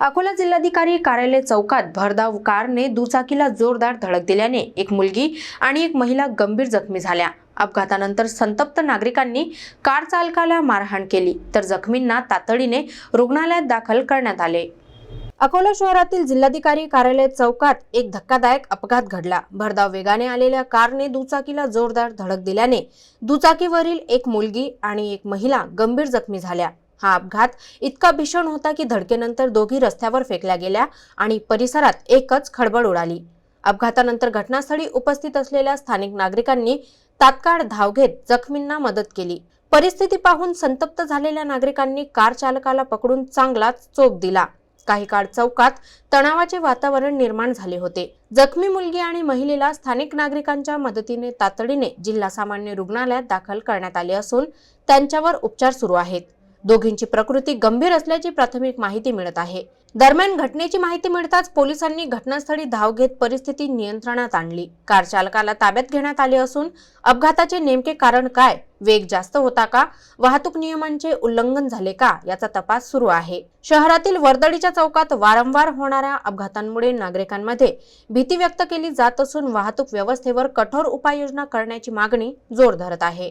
अकोला जिल्हाधिकारी कार्यालय चौकात भरधाव कारने दुचाकीला जोरदार धडक दिल्याने एक मुलगी आणि एक महिला गंभीर जखमी झाल्या। अपघातानंतर संतप्त नागरिकांनी कार चालकाला मारहाण केली तर जखमींना तातडीने रुग्णालयात दाखल करण्यात आले। अकोला शहरातील जिल्हाधिकारी कार्यालय चौकात एक धक्कादायक अपघात घडला। भरधाव वेगाने आलेल्या कारने दुचाकीला जोरदार धडक दिल्याने दुचाकीवरील एक मुलगी आणि एक महिला गंभीर जखमी झाल्या। हा अपघात इतका भीषण होता की धडकेनंतर दोघी रस्त्यावर फेकल्या गेल्या आणि परिसरात एकच खळबळ उडाली। अपघातानंतर घटनास्थळी उपस्थित असलेल्या स्थानिक नागरिकांनी तात्काळ धाव घेत जखमींना मदत केली। परिस्थिती पाहून संतप्त झालेल्या नागरिकांनी कार चालकाला पकडून चांगलाच चोप दिला। काही काळ चौकात तणावाचे वातावरण निर्माण झाले होते। जखमी मुलगी आणि महिलेला स्थानिक नागरिकांच्या मदतीने तातडीने जिल्हा सामान्य रुग्णालयात दाखल करण्यात आले असून त्यांच्यावर उपचार सुरू आहेत। दोघींची प्रकृती गंभीर असल्याची प्राथमिक माहिती मिळत आहे। दरम्यान घटनेची माहिती मिळताच पोलिसांनी घटनास्थळी धाव घेत परिस्थिती नियंत्रणात आणली। कार चालकाला ताब्यात घेण्यात आले असून अपघाताचे नेमके कारण काय, वेग जास्त होता का, वाहतूक नियमांचे उल्लंघन झाले का याचा तपास सुरू आहे। शहरातील वर्दळीच्या चौकात वारंवार होणाऱ्या अपघातांमुळे नागरिकांमध्ये भीती व्यक्त केली जात असून वाहतूक व्यवस्थेवर कठोर उपाययोजना करण्याची मागणी जोर धरत आहे।